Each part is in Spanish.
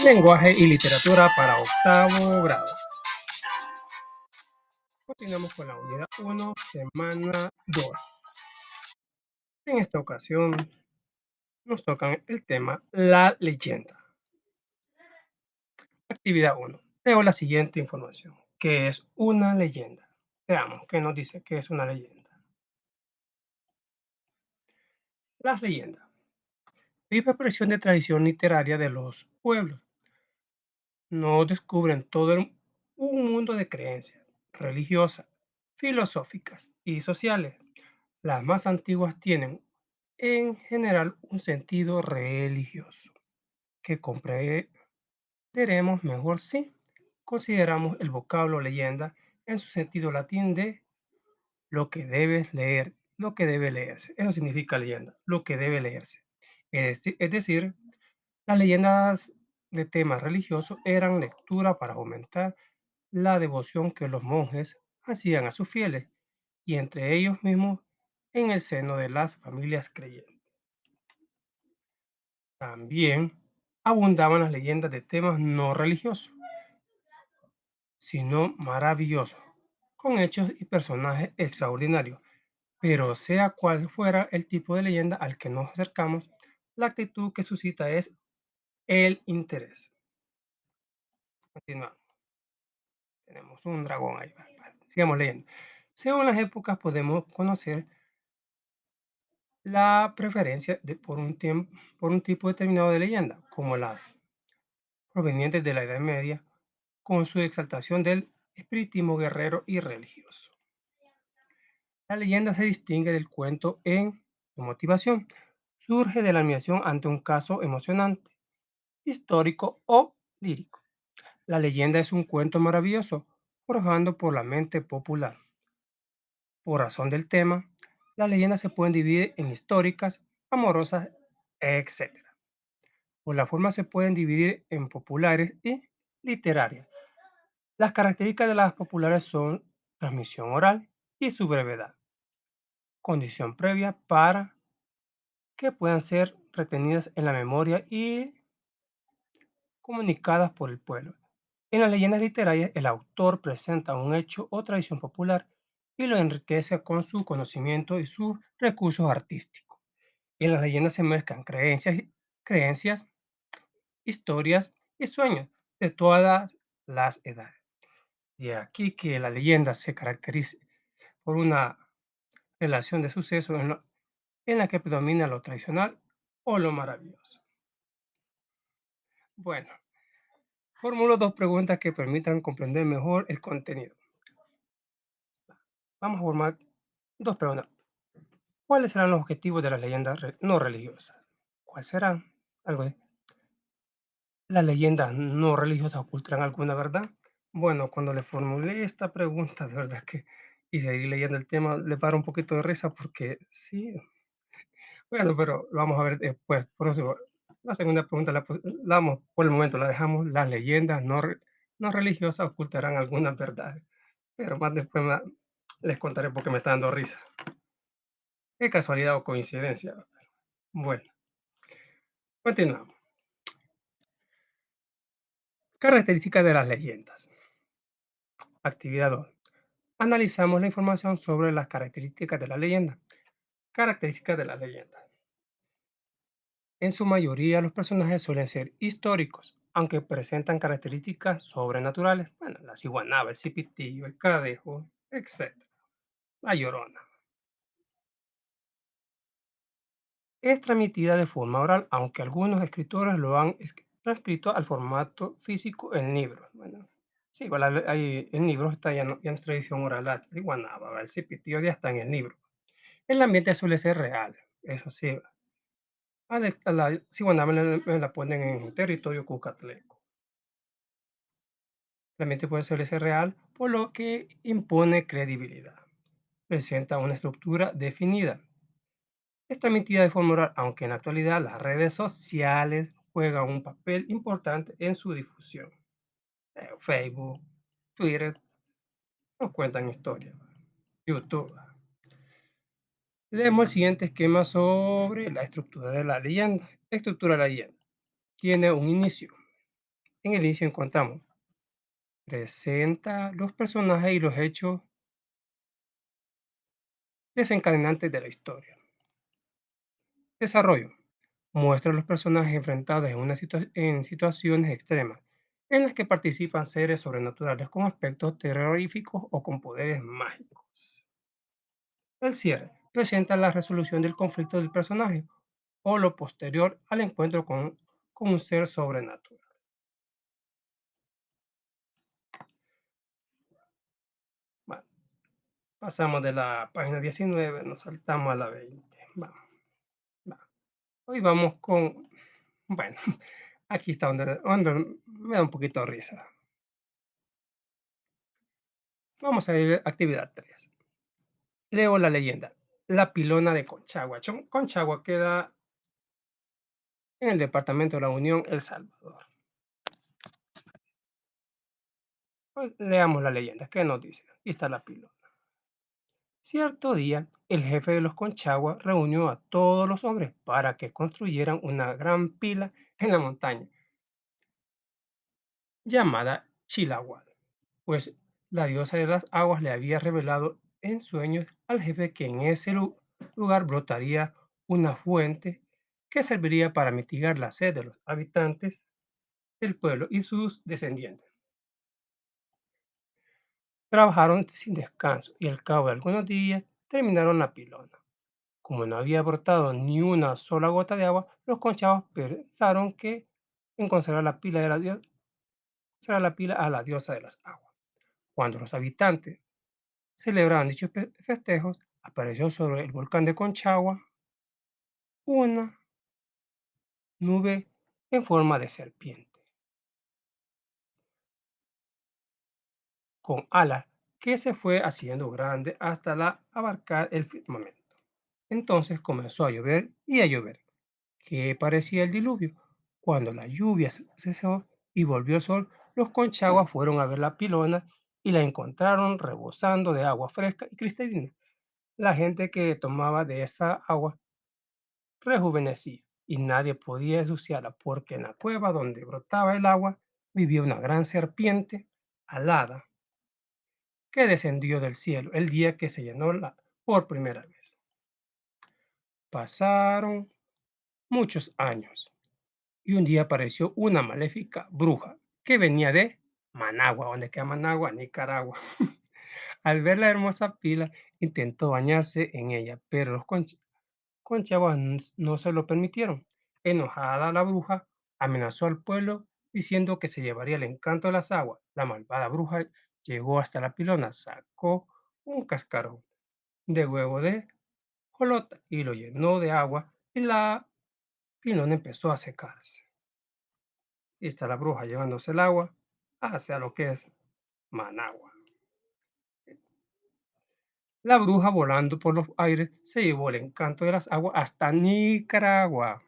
Lenguaje y literatura para octavo grado. Continuamos con la unidad 1, semana 2. En esta ocasión nos toca el tema la leyenda. Actividad 1. Leo la siguiente información. ¿Qué es una leyenda? Veamos qué nos dice qué es una leyenda. Las leyendas. Viva expresión de tradición literaria de los pueblos. Nos descubren un mundo de creencias religiosas, filosóficas y sociales. Las más antiguas tienen en general un sentido religioso que comprenderemos mejor si consideramos el vocablo leyenda en su sentido latín de lo que debes leer, lo que debe leerse. Eso significa leyenda, lo que debe leerse. Es decir, las leyendas de temas religiosos eran lectura para aumentar la devoción que los monjes hacían a sus fieles y entre ellos mismos en el seno de las familias creyentes. También abundaban las leyendas de temas no religiosos, sino maravillosos, con hechos y personajes extraordinarios. Pero sea cual fuera el tipo de leyenda al que nos acercamos, la actitud que suscita es el interés. Continuamos. Tenemos un dragón ahí. Sigamos leyendo. Según las épocas podemos conocer la preferencia por un tipo determinado de leyenda, como las provenientes de la Edad Media, con su exaltación del espiritismo guerrero y religioso. La leyenda se distingue del cuento en su motivación. Surge de la admiración ante un caso emocionante, histórico o lírico. La leyenda es un cuento maravilloso, forjando por la mente popular. Por razón del tema, las leyendas se pueden dividir en históricas, amorosas, etc. Por la forma se pueden dividir en populares y literarias. Las características de las populares son transmisión oral y su brevedad, condición previa para que puedan ser retenidas en la memoria y comunicadas por el pueblo. En las leyendas literarias, el autor presenta un hecho o tradición popular y lo enriquece con su conocimiento y sus recursos artísticos. En las leyendas se mezclan creencias, historias y sueños de todas las edades. De aquí que la leyenda se caracterice por una relación de sucesos en la que predomina lo tradicional o lo maravilloso. Bueno, formulo dos preguntas que permitan comprender mejor el contenido. Vamos a formar dos preguntas. ¿Cuáles serán los objetivos de las leyendas no religiosas? ¿Cuáles serán? Algo de, ¿las leyendas no religiosas ocultarán alguna verdad? Bueno, cuando le formulé esta pregunta, de verdad que, y seguí leyendo el tema, le paro un poquito de risa porque sí, bueno, pero lo vamos a ver después. Por eso, la segunda pregunta la damos por el momento, la dejamos. Las leyendas no religiosas ocultarán algunas verdades, pero más después les contaré por qué me está dando risa. Qué casualidad o coincidencia. Bueno, continuamos. Características de las leyendas. Actividad 2. Analizamos la información sobre las características de la leyenda. Características de la leyenda. En su mayoría los personajes suelen ser históricos, aunque presentan características sobrenaturales. Bueno, la ciguanaba, el cipitillo, el cadejo, etc. La llorona. Es transmitida de forma oral, aunque algunos escritores lo han transcrito al formato físico en libros. Bueno, sí, igual en libros está ya no es tradición oral, la ciguanaba, el cipitillo ya está en el libro. El ambiente suele ser real, eso sí. A la ciguanaba me la ponen en territorio cucatleco. El ambiente suele ser real, por lo que impone credibilidad. Presenta una estructura definida. Es transmitida de forma oral, aunque en la actualidad las redes sociales juegan un papel importante en su difusión. Facebook, Twitter nos cuentan historias. YouTube. Leemos el siguiente esquema sobre la estructura de la leyenda. Estructura de la leyenda. Tiene un inicio. En el inicio encontramos, presenta los personajes y los hechos desencadenantes de la historia. Desarrollo. Muestra a los personajes enfrentados en situaciones extremas, en las que participan seres sobrenaturales con aspectos terroríficos o con poderes mágicos. El cierre presenta la resolución del conflicto del personaje o lo posterior al encuentro con un ser sobrenatural. Bueno, pasamos de la página 19, nos saltamos a la 20. Vamos, va. Hoy vamos con, bueno, aquí está donde me da un poquito de risa. Vamos a ir a actividad 3. Leo la leyenda. La Pilona de Conchagua. Conchagua queda en el departamento de la Unión, El Salvador. Pues leamos la leyenda. ¿Qué nos dice? Aquí está la pilona. Cierto día, el jefe de los Conchagua reunió a todos los hombres para que construyeran una gran pila en la montaña, llamada Chilahual, pues la diosa de las aguas le había revelado en sueños al jefe que en ese lugar brotaría una fuente que serviría para mitigar la sed de los habitantes del pueblo y sus descendientes. Trabajaron sin descanso y al cabo de algunos días terminaron la pilona. Como no había brotado ni una sola gota de agua, los conchavos pensaron que en conservar la pila, será la pila a la diosa de las aguas. Cuando los habitantes celebraban dichos festejos, apareció sobre el volcán de Conchagua una nube en forma de serpiente, con alas que se fue haciendo grande hasta abarcar el firmamento. Entonces comenzó a llover y a llover, que parecía el diluvio. Cuando la lluvia cesó y volvió el sol, los conchaguas fueron a ver la pilona y la encontraron rebosando de agua fresca y cristalina. La gente que tomaba de esa agua rejuvenecía y nadie podía ensuciarla porque en la cueva donde brotaba el agua vivía una gran serpiente alada que descendió del cielo el día que se llenó por primera vez. Pasaron muchos años y un día apareció una maléfica bruja que venía de Managua, donde queda Managua, Nicaragua. Al ver la hermosa pila, intentó bañarse en ella, pero los conchavos no se lo permitieron. Enojada la bruja, amenazó al pueblo diciendo que se llevaría el encanto de las aguas. La malvada bruja llegó hasta la pilona, sacó un cascarón de huevo de jolota y lo llenó de agua y la pilona empezó a secarse. Y está la bruja llevándose el agua hacia lo que es Managua. La bruja volando por los aires se llevó el encanto de las aguas hasta Nicaragua.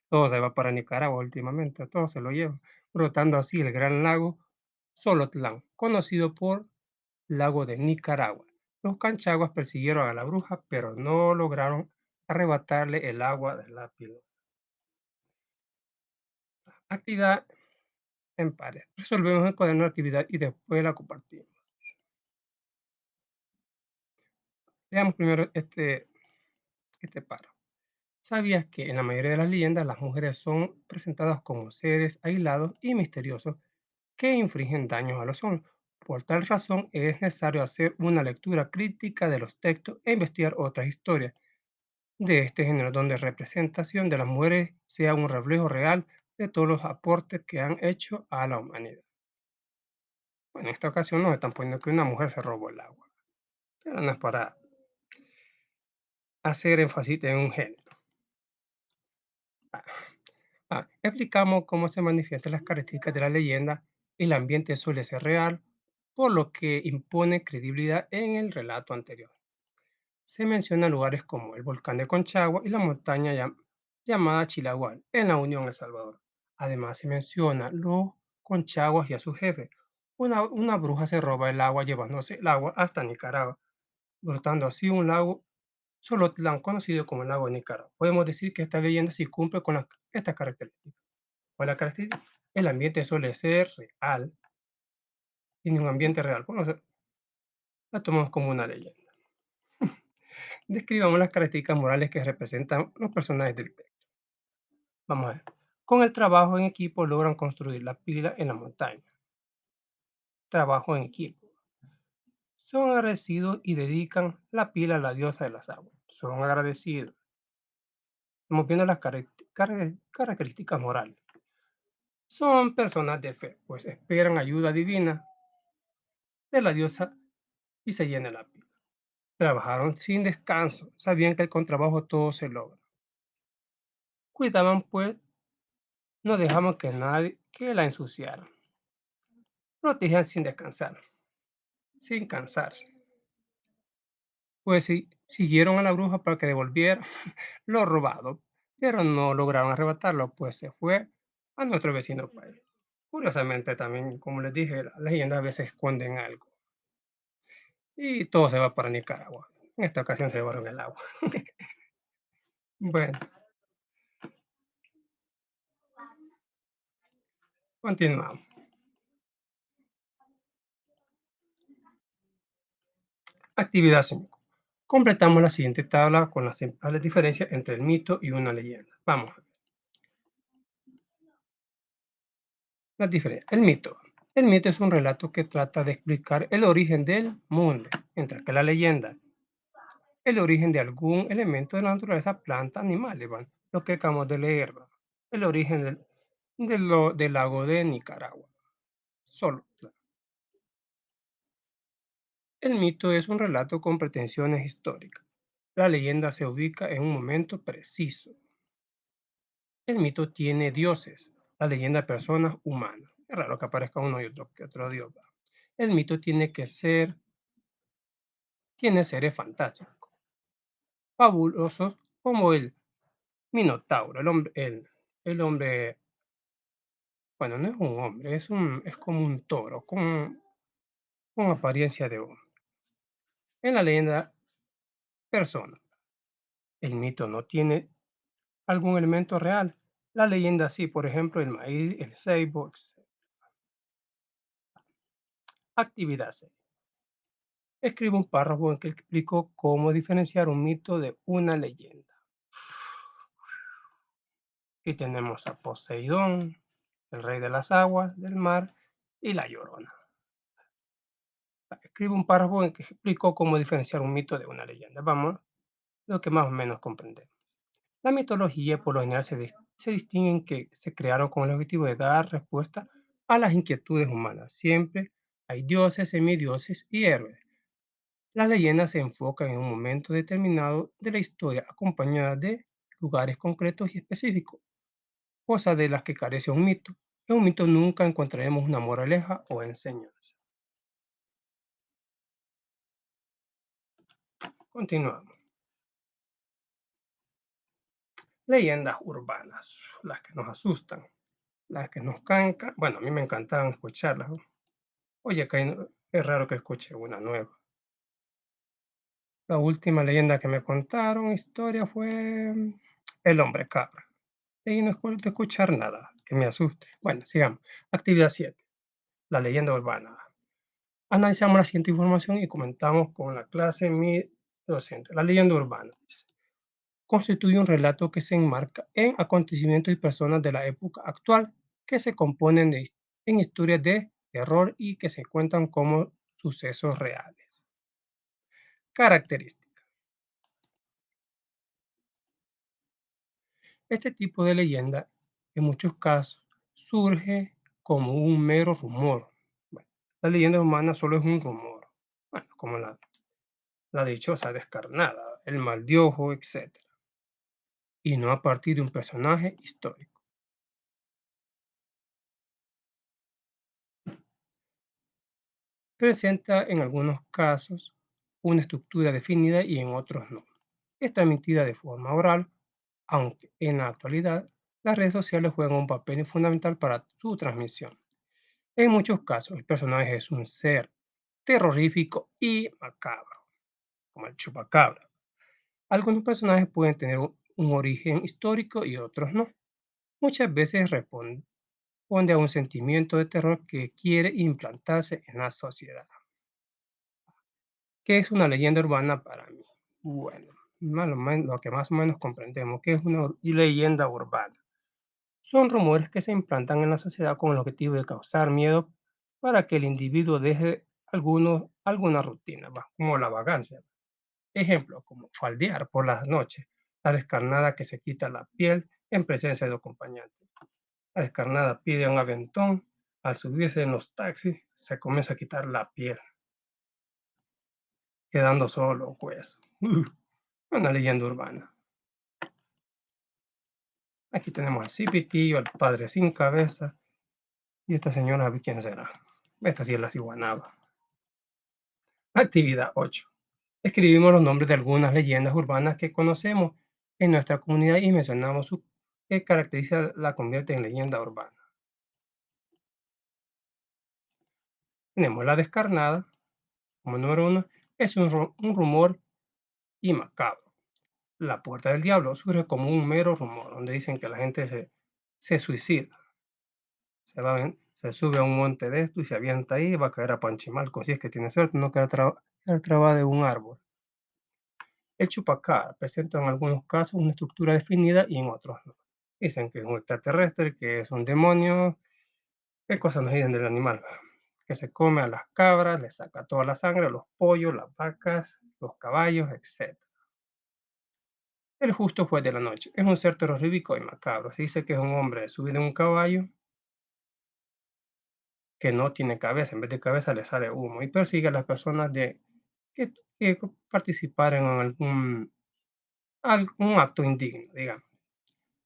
Todo se va para Nicaragua últimamente, todo se lo lleva, brotando así el gran lago Solotlán, conocido por Lago de Nicaragua. Los canchaguas persiguieron a la bruja, pero no lograron arrebatarle el agua de la pilón. Actividad en pares. Resolvemos el cuaderno de actividad y después la compartimos. Veamos primero este párrafo. ¿Sabías que en la mayoría de las leyendas las mujeres son presentadas como seres aislados y misteriosos que infringen daños a los hombres? Por tal razón es necesario hacer una lectura crítica de los textos e investigar otras historias de este género donde la representación de las mujeres sea un reflejo real de todos los aportes que han hecho a la humanidad. Bueno, en esta ocasión nos están poniendo que una mujer se robó el agua, pero no es para hacer énfasis en un género. Explicamos cómo se manifiestan las características de la leyenda. El ambiente suele ser real, por lo que impone credibilidad en el relato anterior. Se mencionan lugares como el volcán de Conchagua y la montaña llamada Chilahual, en la Unión El Salvador. Además, se menciona los Conchaguas y a su jefe. Una bruja se roba el agua llevándose el agua hasta Nicaragua, brotando así un lago Solotlán, conocido como el lago de Nicaragua. Podemos decir que esta leyenda sí cumple con estas características. Pues la característica, el ambiente suele ser real, tiene un ambiente real, bueno, la tomamos como una leyenda. Describamos las características morales que representan los personajes del texto. Vamos a ver. Con el trabajo en equipo logran construir la pila en la montaña. Trabajo en equipo. Son agradecidos y dedican la pila a la diosa de las aguas. Son agradecidos. Estamos viendo las características morales. Son personas de fe, pues esperan ayuda divina de la diosa y se llena la pila. Trabajaron sin descanso, sabían que con trabajo todo se logra. Cuidaban, pues, no dejaban que nadie que la ensuciara. Protegían sin descansar, sin cansarse. Pues sí, siguieron a la bruja para que devolviera lo robado, pero no lograron arrebatarlo, pues se fue a nuestro vecino país. Curiosamente también, como les dije, las leyendas a veces esconden algo y todo se va para Nicaragua. En esta ocasión se llevaron el agua. Bueno, continuamos. Actividad 5. Completamos la siguiente tabla con las principales diferencias entre el mito y una leyenda. Vamos, las diferencias. El mito. El mito es un relato que trata de explicar el origen del mundo, mientras que la leyenda, el origen de algún elemento de la naturaleza, planta, animales, ¿van? Lo que acabamos de leer, ¿va? El origen del lago de Nicaragua. Solo. El mito es un relato con pretensiones históricas. La leyenda se ubica en un momento preciso. El mito tiene dioses, la leyenda personas humanas. Es raro que aparezca uno y otro que otro dios, ¿va? El mito tiene seres fantásticos, fabulosos, como el Minotauro, el hombre, bueno, no es un hombre, es como un toro, con apariencia de hombre. En la leyenda, persona. El mito no tiene algún elemento real. La leyenda sí, por ejemplo, el maíz, el ceibo, etc. Actividad 6. Escribe un párrafo en que explico cómo diferenciar un mito de una leyenda. Aquí tenemos a Poseidón, el rey de las aguas, del mar, y la Llorona. Escribe un párrafo en que explico cómo diferenciar un mito de una leyenda. Vamos, lo que más o menos comprendemos. La mitología por lo general se distingue en que se crearon con el objetivo de dar respuesta a las inquietudes humanas. Siempre hay dioses, semidioses y héroes. Las leyendas se enfocan en un momento determinado de la historia, acompañadas de lugares concretos y específicos, cosas de las que carece un mito. En un mito nunca encontraremos una moraleja o enseñanza. Continuamos. Leyendas urbanas, las que nos asustan, las que nos cancan. Bueno, a mí me encantaban escucharlas, ¿no? Oye, es raro que escuche una nueva. La última leyenda que me contaron, historia, fue el hombre cabra. Y no de escuchar nada que me asuste. Bueno, sigamos. Actividad 7. La leyenda urbana. Analizamos la siguiente información y comentamos con la clase mi docente. La leyenda urbana constituye un relato que se enmarca en acontecimientos y personas de la época actual que se componen en historias de terror y que se cuentan como sucesos reales. Características. Este tipo de leyenda, en muchos casos, surge como un mero rumor. Bueno, la leyenda humana solo es un rumor, bueno, como la dichosa descarnada, el mal de ojo, etc. Y no a partir de un personaje histórico. Presenta en algunos casos una estructura definida y en otros no. Está emitida de forma oral, aunque en la actualidad las redes sociales juegan un papel fundamental para su transmisión. En muchos casos, el personaje es un ser terrorífico y macabro, como el chupacabra. Algunos personajes pueden tener un origen histórico y otros no. Muchas veces responde a un sentimiento de terror que quiere implantarse en la sociedad. ¿Qué es una leyenda urbana para mí? Bueno, lo que más o menos comprendemos, ¿qué es una leyenda urbana? Son rumores que se implantan en la sociedad con el objetivo de causar miedo para que el individuo deje alguna rutina, como la vagancia. Ejemplo, como faldear por las noches, la descarnada que se quita la piel en presencia de acompañante. La descarnada pide un aventón, al subirse en los taxis se comienza a quitar la piel, quedando solo hueso. Una leyenda urbana. Aquí tenemos al Cipitillo, al padre sin cabeza, y esta señora, a ver quién será. Esta sí es la ciguanaba. Actividad 8. Escribimos los nombres de algunas leyendas urbanas que conocemos en nuestra comunidad y mencionamos su qué característica la convierte en leyenda urbana. Tenemos la descarnada, como número uno, es un rumor y macabro. La puerta del diablo surge como un mero rumor, donde dicen que la gente se suicida, se sube a un monte de esto y se avienta ahí y va a caer a Panchimalco, si es que tiene suerte, no queda trabada de un árbol. El chupacabra presenta en algunos casos una estructura definida y en otros no. Dicen que es un extraterrestre, que es un demonio, qué cosas nos dicen del animal, que se come a las cabras, le saca toda la sangre, a los pollos, las vacas, los caballos, etc. El justo juez de la noche es un ser terrorífico y macabro. Se dice que es un hombre subido en un caballo que no tiene cabeza, en vez de cabeza le sale humo y persigue a las personas que participaron en algún acto indigno, digamos.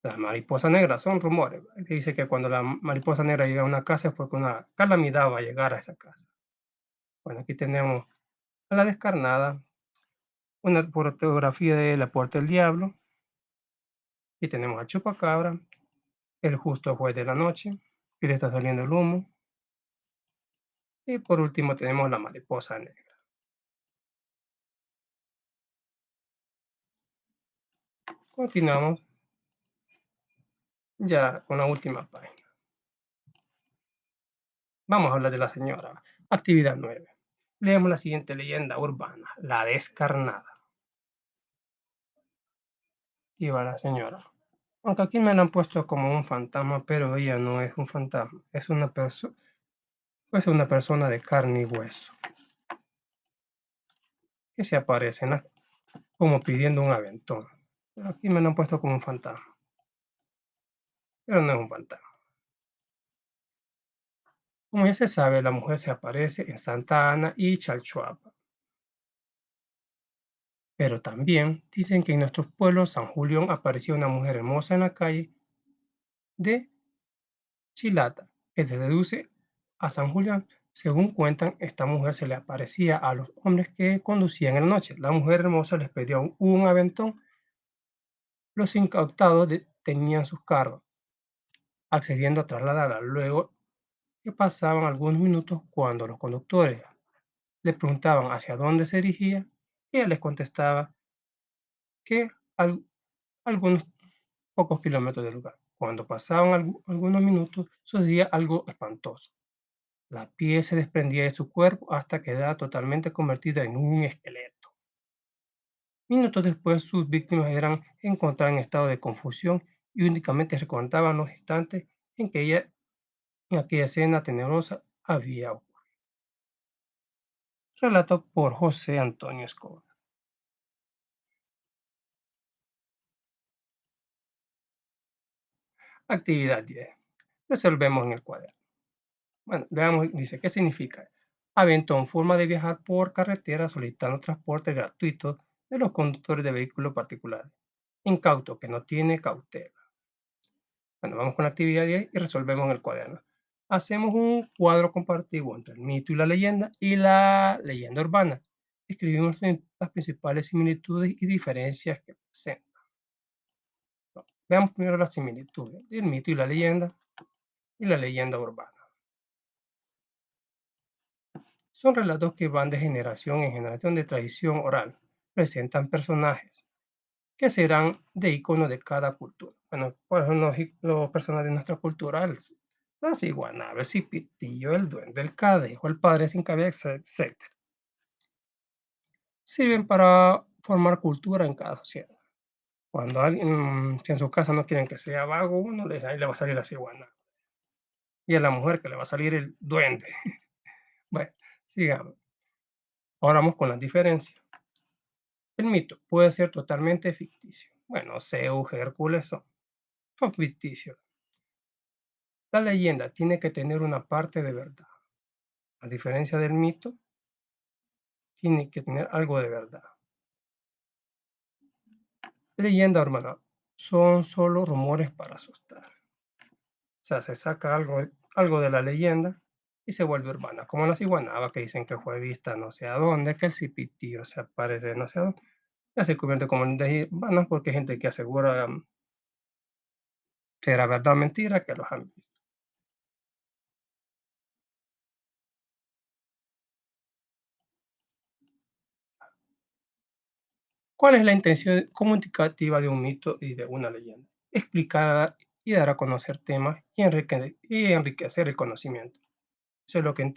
Las mariposas negras son rumores. Se dice que cuando la mariposa negra llega a una casa es porque una calamidad va a llegar a esa casa. Bueno, aquí tenemos a la descarnada, una fotografía de la puerta del diablo, y tenemos al chupacabra, el justo juez de la noche, que le está saliendo el humo, y por último tenemos la mariposa negra. Continuamos ya con la última página. Vamos a hablar de la señora. Actividad 9. Leemos la siguiente leyenda urbana, la descarnada. Y va la señora. Aunque aquí me la han puesto como un fantasma, pero ella no es un fantasma, es una persona de carne y hueso, que se aparece como pidiendo un aventón. Pero aquí me lo han puesto como un fantasma, pero no es un fantasma. Como ya se sabe, la mujer se aparece en Santa Ana y Chalchuapa, pero también dicen que en nuestros pueblos San Julián aparecía una mujer hermosa en la calle de Chilata, que se deduce a San Julián. Según cuentan, esta mujer se le aparecía a los hombres que conducían en la noche. La mujer hermosa les pedía un aventón. Los incautados tenían sus carros, accediendo a trasladarla. Luego que pasaban algunos minutos, cuando los conductores le preguntaban hacia dónde se dirigía, ella les contestaba que algunos pocos kilómetros del lugar. Cuando pasaban algunos minutos, sucedía algo espantoso. La piel se desprendía de su cuerpo hasta quedar totalmente convertida en un esqueleto. Minutos después, sus víctimas eran encontradas en estado de confusión y únicamente recordaban los instantes en que en aquella escena tenebrosa había ocurrido. Relato por José Antonio Escobar. Actividad 10. Resolvemos en el cuaderno. Bueno, veamos, dice, ¿qué significa? Aventón, forma de viajar por carretera solicitando transporte gratuito de los conductores de vehículos particulares. Incauto, que no tiene cautela. Bueno, vamos con la actividad 10 y resolvemos en el cuaderno. Hacemos un cuadro comparativo entre el mito y la leyenda urbana. Escribimos las principales similitudes y diferencias que presentan. Veamos primero las similitudes del mito y la leyenda urbana. Son relatos que van de generación en generación de tradición oral. Presentan personajes que serán de icono de cada cultura. Bueno, por ejemplo, los personajes de nuestra cultura, la ciguanaba, el cipitillo, el duende, el cadejo, el padre sin cabeza, etcétera. Sirven para formar cultura en cada sociedad. Cuando alguien, si en su casa no quieren que sea vago uno, le dice: "Ahí le va a salir la ciguana". Y a la mujer que le va a salir el duende. Bueno, sigamos. Ahora vamos con las diferencias. El mito puede ser totalmente ficticio. Bueno, Zeus, Hércules son ficticios. La leyenda tiene que tener una parte de verdad. A diferencia del mito, tiene que tener algo de verdad. Leyenda urbana son solo rumores para asustar. O sea, se saca algo de la leyenda y se vuelve urbana, como las iguanabas que dicen que fue vista no sé a dónde, que el cipitío se aparece no sé a dónde. Ya se convierte como leyendas urbanas porque hay gente que asegura será verdad o mentira que los han visto. ¿Cuál es la intención comunicativa de un mito y de una leyenda? Explicar y dar a conocer temas y enriquecer el conocimiento. Eso es lo que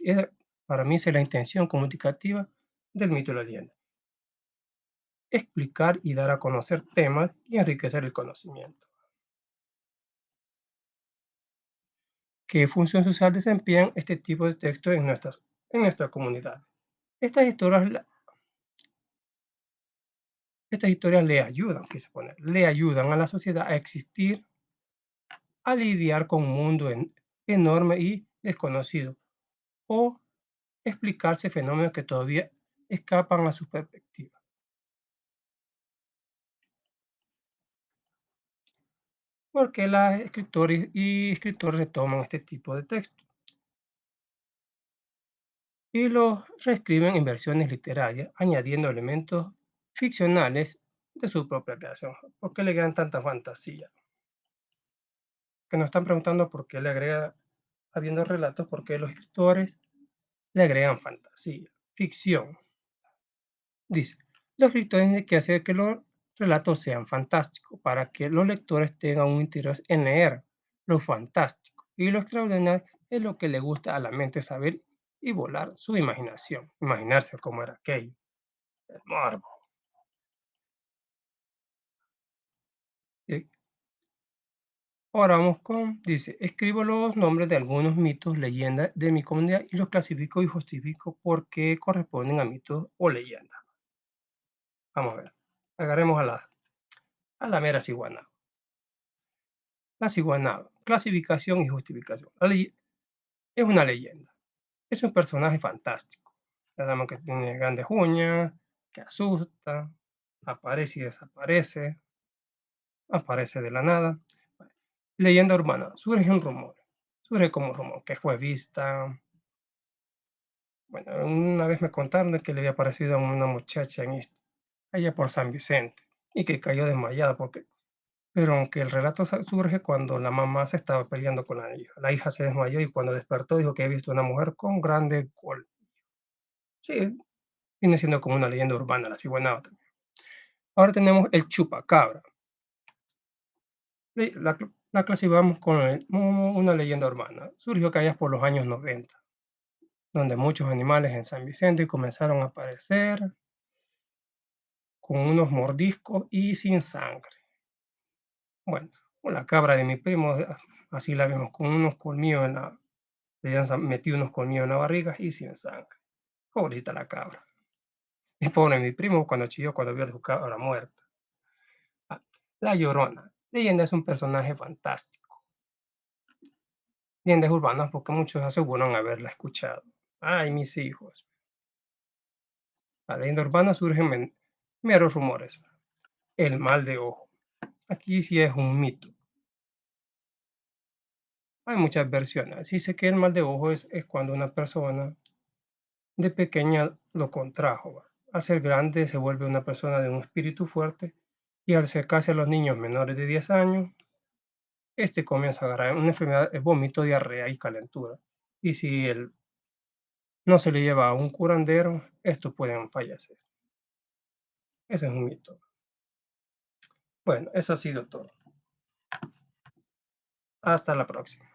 para mí esa es la intención comunicativa del mito y la leyenda. Explicar y dar a conocer temas y enriquecer el conocimiento. ¿Qué función social desempeñan este tipo de textos en nuestra comunidad? Estas historias, estas historias le ayudan, quise poner, le ayudan a la sociedad a existir, a lidiar con un mundo enorme y desconocido, o explicarse fenómenos que todavía escapan a su perspectiva. Porque las escritores y escritores retoman este tipo de textos y los reescriben en versiones literarias, añadiendo elementos ficcionales de su propia creación. ¿Por qué le agregan tanta fantasía? Que nos están preguntando por qué le agrega, habiendo relatos, por qué los escritores le agregan fantasía, ficción. Dice, los escritores tienen que hacer que los relatos sean fantásticos para que los lectores tengan un interés en leer lo fantástico. Y lo extraordinario es lo que le gusta a la mente saber y volar su imaginación, imaginarse cómo era aquello, el morbo. Y ahora vamos con, dice, escribo los nombres de algunos mitos, leyendas de mi comunidad y los clasifico y justifico por qué corresponden a mitos o leyendas. Vamos a ver, agarremos a la mera ciguana. La ciguanaba, clasificación y justificación. Es una leyenda. Es un personaje fantástico. La dama que tiene grandes uñas, que asusta, aparece y desaparece, aparece de la nada. Leyenda urbana, surge un rumor. Surge como rumor, que fue vista. Bueno, una vez me contaron de que le había aparecido a una muchacha allá por San Vicente y que cayó desmayada pero aunque el relato surge cuando la mamá se estaba peleando con la hija. La hija se desmayó y cuando despertó dijo que había visto una mujer con grande gol. Sí, viene siendo como una leyenda urbana la ciguanaba también. Ahora tenemos el chupacabra. La clasificamos como una leyenda urbana. Surgió que allá por los años 90, donde muchos animales en San Vicente comenzaron a aparecer con unos mordiscos y sin sangre. Bueno, con la cabra de mi primo, así la vemos, con unos colmillos le habían metido unos colmillos en la barriga y sin sangre. Pobrecita la cabra. Y pobre mi primo cuando chilló cuando vio a su cabra muerta. Ah, la Llorona. Leyenda es un personaje fantástico. Leyendas urbanas porque muchos aseguran haberla escuchado. Ay, mis hijos. La leyenda urbana surgen meros rumores. El mal de ojo. Aquí sí es un mito. Hay muchas versiones. Dice que el mal de ojo es cuando una persona de pequeña lo contrajo. ¿Va? Al ser grande se vuelve una persona de un espíritu fuerte y al acercarse a los niños menores de 10 años, este comienza a agarrar una enfermedad de vómito, diarrea y calentura. Y si él no se le lleva a un curandero, estos pueden fallecer. Ese es un mito. Bueno, eso ha sido todo. Hasta la próxima.